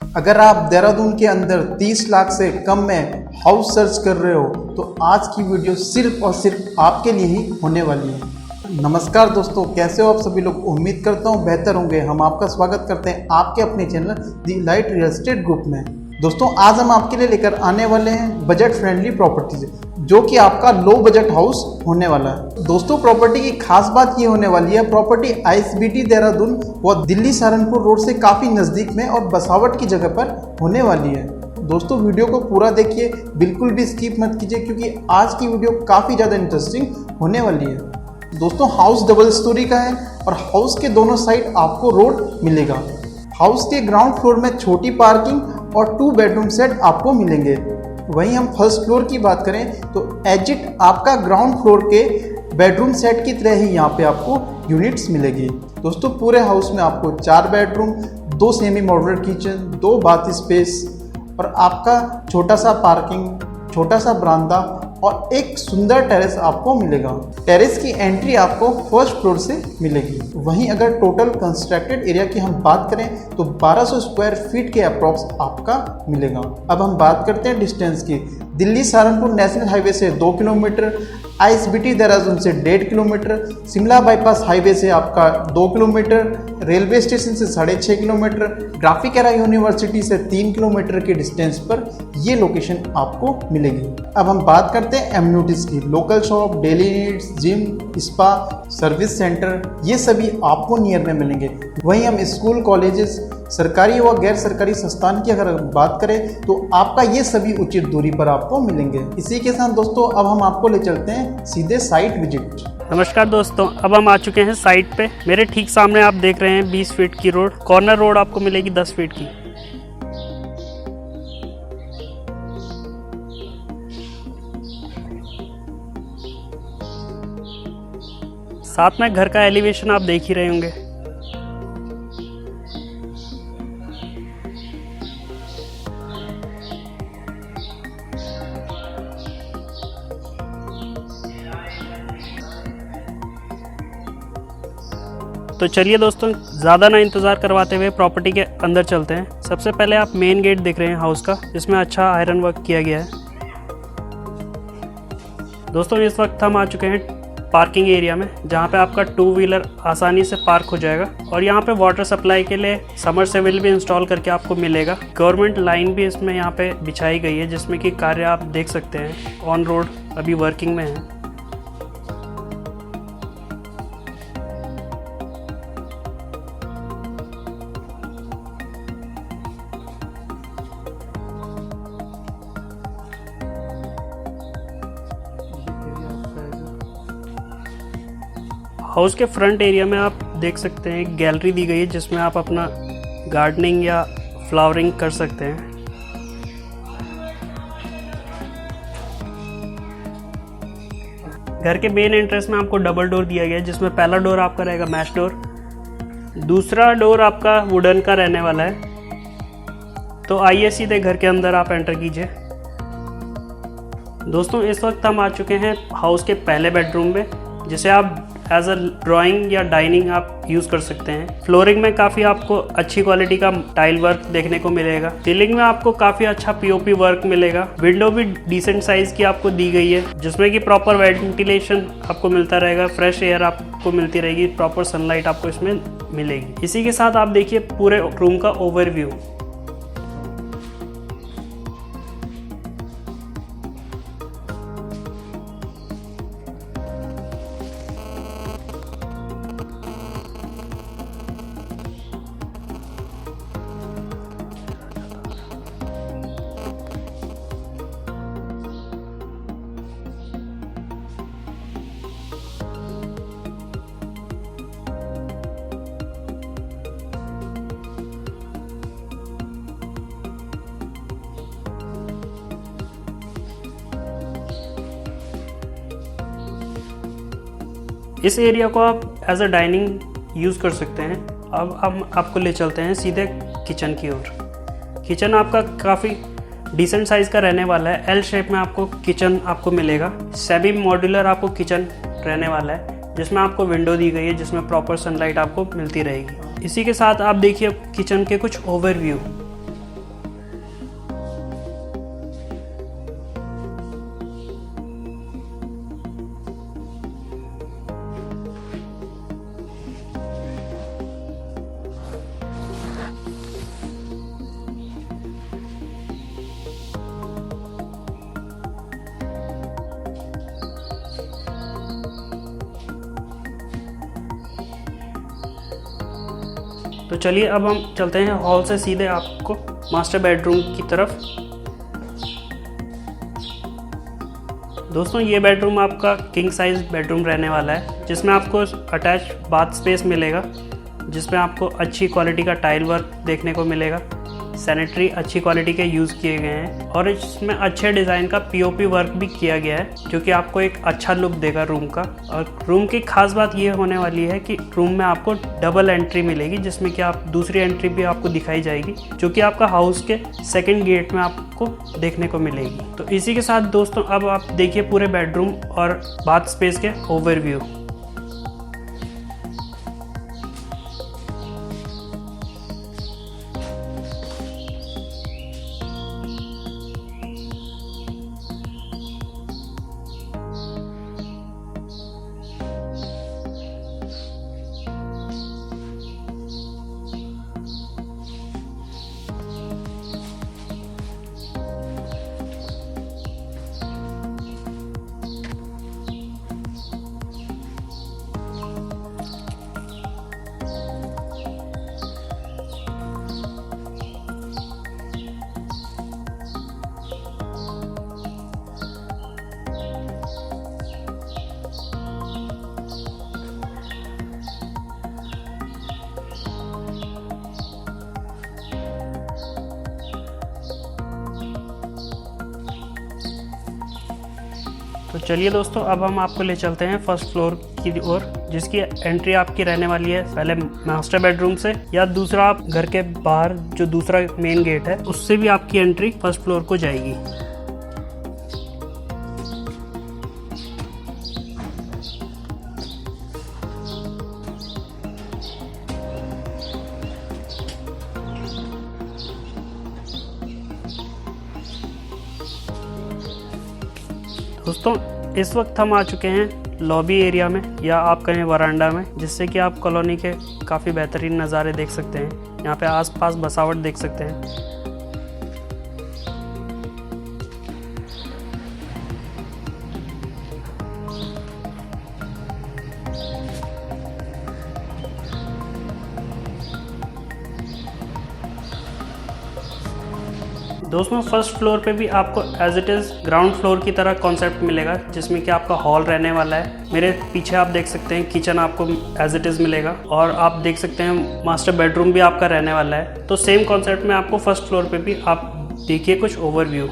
अगर आप देहरादून के अंदर 30 लाख से कम में हाउस सर्च कर रहे हो तो आज की वीडियो सिर्फ और सिर्फ आपके लिए ही होने वाली है। नमस्कार दोस्तों, कैसे हो आप सभी लोग। उम्मीद करता हूँ बेहतर होंगे। हम आपका स्वागत करते हैं आपके अपने चैनल दी लाइट रियल एस्टेट ग्रुप में। दोस्तों, आज हम आपके लिए लेकर आने वाले हैं बजट फ्रेंडली प्रॉपर्टीज, जो कि आपका लो बजट हाउस होने वाला है। दोस्तों, प्रॉपर्टी की खास बात ये होने वाली है, प्रॉपर्टी आईएसबीटी देहरादून व दिल्ली सहारनपुर रोड से काफ़ी नज़दीक में और बसावट की जगह पर होने वाली है। दोस्तों, वीडियो को पूरा देखिए, बिल्कुल भी स्किप मत कीजिए, क्योंकि आज की वीडियो काफ़ी ज़्यादा इंटरेस्टिंग होने वाली है। दोस्तों, हाउस डबल स्टोरी का है और हाउस के दोनों साइड आपको रोड मिलेगा। हाउस के ग्राउंड फ्लोर में छोटी पार्किंग और 2 बेडरूम सेट आपको मिलेंगे। वहीं हम फर्स्ट फ्लोर की बात करें तो एग्जिट आपका ग्राउंड फ्लोर के बेडरूम सेट की तरह ही यहाँ पे आपको यूनिट्स मिलेगी। दोस्तों, पूरे हाउस में आपको 4 bedroom, 2 semi modular kitchen, 2 bath space और आपका छोटा सा पार्किंग, छोटा सा बरामदा और एक सुंदर टेरेस आपको मिलेगा। टेरेस की एंट्री आपको फर्स्ट फ्लोर से मिलेगी। वहीं अगर टोटल कंस्ट्रक्टेड एरिया की हम बात करें तो 1200 स्क्वायर फीट के अप्रॉक्स आपका मिलेगा। अब हम बात करते हैं डिस्टेंस की। दिल्ली सहारनपुर नेशनल हाईवे से 2 किलोमीटर, आईएसबीटी देहरादून से 1.5 किलोमीटर, शिमला बाईपास हाईवे से आपका 2 किलोमीटर, रेलवे स्टेशन से 6.5 किलोमीटर, ग्राफिक एरा यूनिवर्सिटी से 3 किलोमीटर के डिस्टेंस पर ये लोकेशन आपको मिलेगी। अब हम बात करते हैं एम्यूनिटीज़ की। Local shop, daily needs, gym, spa, service centre, ये सभी आपको नियर में मिलेंगे। वहीं हम स्कूल, कॉलेजेस, सरकारी व गैर सरकारी संस्थान की अगर बात करें तो आपका ये सभी उचित दूरी पर आपको मिलेंगे। इसी के साथ दोस्तों, अब हम आपको ले चलते हैं सीधे साइट विजिट। नमस्कार दोस्तों, अब हम आ चुके हैं साइट पे। मेरे ठीक सामने आप देख रहे हैं 20 फीट की रोड। कॉर्नर रोड आपको मिलेगी 10 फीट की। साथ में घर का एलिवेशन आप देख ही रहे होंगे। तो चलिए दोस्तों, ज़्यादा ना इंतज़ार करवाते हुए प्रॉपर्टी के अंदर चलते हैं। सबसे पहले आप मेन गेट देख रहे हैं हाउस का, जिसमें अच्छा आयरन वर्क किया गया है। दोस्तों, इस वक्त हम आ चुके हैं पार्किंग एरिया में, जहाँ पे आपका 2 व्हीलर आसानी से पार्क हो जाएगा। और यहाँ पे वाटर सप्लाई के लिए समरसेबल भी इंस्टॉल करके आपको मिलेगा। गवर्नमेंट लाइन भी इसमें यहाँ पे बिछाई गई है, जिसमें कि कार्य आप देख सकते हैं ऑन रोड अभी वर्किंग में है। हाउस के फ्रंट एरिया में आप देख सकते हैं एक गैलरी दी गई है, जिसमें आप अपना गार्डनिंग या फ्लावरिंग कर सकते हैं। घर के मेन एंट्रेंस में आपको डबल डोर दिया गया है, जिसमें पहला डोर आपका रहेगा मैश डोर, दूसरा डोर आपका वुडन का रहने वाला है। तो आइए सीधे घर के अंदर आप एंटर कीजिए। दोस्तों, इस वक्त हम आ चुके हैं हाउस के पहले बेडरूम में, जिसे आप एज अ ड्राइंग या डाइनिंग आप यूज़ कर सकते हैं। फ्लोरिंग में काफ़ी आपको अच्छी क्वालिटी का टाइल वर्क देखने को मिलेगा। सीलिंग में आपको काफ़ी अच्छा पीओपी वर्क मिलेगा। विंडो भी डिसेंट साइज की आपको दी गई है, जिसमें कि प्रॉपर वेंटिलेशन आपको मिलता रहेगा, फ्रेश एयर आपको मिलती रहेगी, प्रॉपर सनलाइट आपको इसमें मिलेगी। इसी के साथ आप देखिए पूरे रूम का ओवरव्यू। इस एरिया को आप एज अ डाइनिंग यूज़ कर सकते हैं। अब हम आपको ले चलते हैं सीधे किचन की ओर। किचन आपका काफ़ी डिसेंट साइज़ का रहने वाला है। एल शेप में आपको किचन आपको मिलेगा। सेमी मॉड्यूलर आपको किचन रहने वाला है, जिसमें आपको विंडो दी गई है, जिसमें प्रॉपर सनलाइट आपको मिलती रहेगी। इसी के साथ आप देखिए किचन के कुछ ओवरव्यू। तो चलिए अब हम चलते हैं हॉल से सीधे आपको मास्टर बेडरूम की तरफ। दोस्तों ये बेडरूम आपका किंग साइज बेडरूम रहने वाला है, जिसमें आपको अटैच बाथ स्पेस मिलेगा, जिसमें आपको अच्छी क्वालिटी का टाइल वर्क देखने को मिलेगा। सैनिटरी अच्छी क्वालिटी के यूज़ किए गए हैं और इसमें अच्छे डिज़ाइन का पीओपी वर्क भी किया गया है, जो कि आपको एक अच्छा लुक देगा रूम का। और रूम की खास बात ये होने वाली है कि रूम में आपको डबल एंट्री मिलेगी, जिसमें कि आप दूसरी एंट्री भी आपको दिखाई जाएगी, जो कि आपका हाउस के सेकंड गेट में आपको देखने को मिलेगी। तो इसी के साथ दोस्तों अब आप देखिए पूरे बेडरूम और बाथ स्पेस के ओवरव्यू। तो चलिए दोस्तों अब हम आपको ले चलते हैं फर्स्ट फ्लोर की ओर, जिसकी एंट्री आपकी रहने वाली है पहले मास्टर बेडरूम से, या दूसरा आप घर के बाहर जो दूसरा मेन गेट है उससे भी आपकी एंट्री फर्स्ट फ्लोर को जाएगी। दोस्तों इस वक्त हम आ चुके हैं लॉबी एरिया में, या आप कहें वरांडा में, जिससे कि आप कॉलोनी के काफ़ी बेहतरीन नज़ारे देख सकते हैं। यहाँ पे आसपास बसावट देख सकते हैं। दोस्तों फर्स्ट फ्लोर पे भी आपको as it is ground floor की तरह कॉन्सेप्ट मिलेगा, जिसमें कि आपका हॉल रहने वाला है। मेरे पीछे आप देख सकते हैं किचन आपको एज इट इज़ मिलेगा, और आप देख सकते हैं मास्टर बेडरूम भी आपका रहने वाला है। तो सेम कॉन्सेप्ट में आपको फर्स्ट फ्लोर पे भी आप देखिए कुछ ओवरव्यू।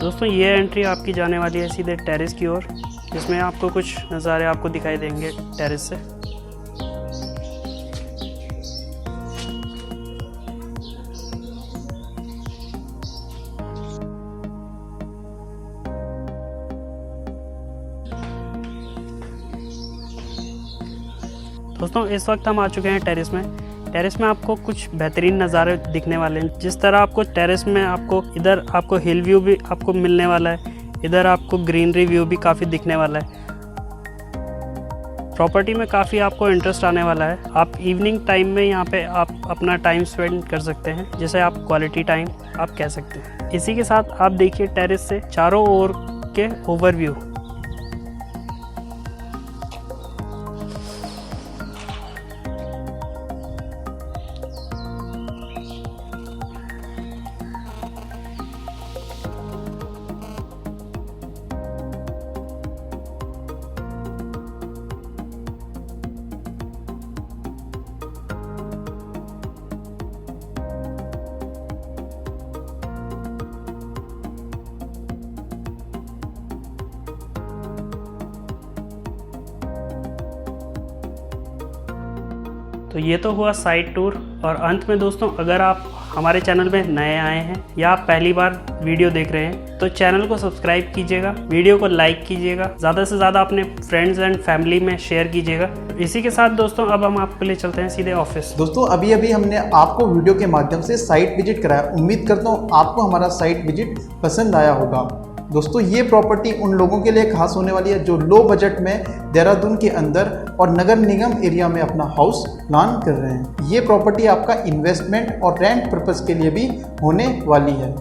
दोस्तों ये एंट्री आपकी जाने वाली है सीधे टेरेस की ओर, जिसमें आपको कुछ नज़ारे आपको दिखाई देंगे टेरेस से। दोस्तों इस वक्त हम आ चुके हैं टेरेस में। टेरेस में आपको कुछ बेहतरीन नज़ारे दिखने वाले हैं। जिस तरह आपको टेरेस में आपको इधर आपको हिल व्यू भी आपको मिलने वाला है, इधर आपको ग्रीनरी व्यू भी काफ़ी दिखने वाला है। प्रॉपर्टी में काफ़ी आपको इंटरेस्ट आने वाला है। आप इवनिंग टाइम में यहाँ पे आप अपना टाइम स्पेंड कर सकते हैं, जिसे आप क्वालिटी टाइम आप कह सकते हैं। इसी के साथ आप देखिए टेरेस से चारों ओर के ओवरव्यू। तो ये तो हुआ साइट टूर। और अंत में दोस्तों, अगर आप हमारे चैनल में नए आए हैं या आप पहली बार वीडियो देख रहे हैं तो चैनल को सब्सक्राइब कीजिएगा, वीडियो को लाइक कीजिएगा, ज़्यादा से ज़्यादा अपने फ्रेंड्स एंड फैमिली में शेयर कीजिएगा। इसी के साथ दोस्तों अब हम आपके लिए चलते हैं सीधे ऑफिस। दोस्तों अभी अभी हमने आपको वीडियो के माध्यम से साइट विजिट कराया। उम्मीद करता हूँ आपको हमारा साइट विजिट पसंद आया होगा। दोस्तों ये प्रॉपर्टी उन लोगों के लिए खास होने वाली है जो लो बजट में देहरादून के अंदर और नगर निगम एरिया में अपना हाउस प्लान कर रहे हैं। ये प्रॉपर्टी आपका इन्वेस्टमेंट और रेंट पर्पस के लिए भी होने वाली है।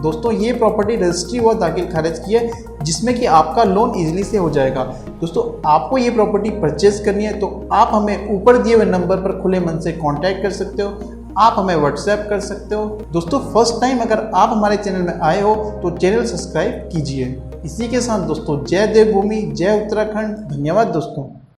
दोस्तों ये प्रॉपर्टी रजिस्ट्री व दाखिल खारिज की है जिसमें कि आपका लोन इजीली से हो जाएगा। दोस्तों आपको ये प्रॉपर्टी परचेज करनी है तो आप हमें ऊपर दिए हुए नंबर पर खुले मन से कांटेक्ट कर सकते हो, आप हमें व्हाट्सएप कर सकते हो। दोस्तों फर्स्ट टाइम अगर आप हमारे चैनल में आए हो तो चैनल सब्सक्राइब कीजिए। इसी के साथ दोस्तों जय देवभूमि, जय उत्तराखंड। धन्यवाद दोस्तों।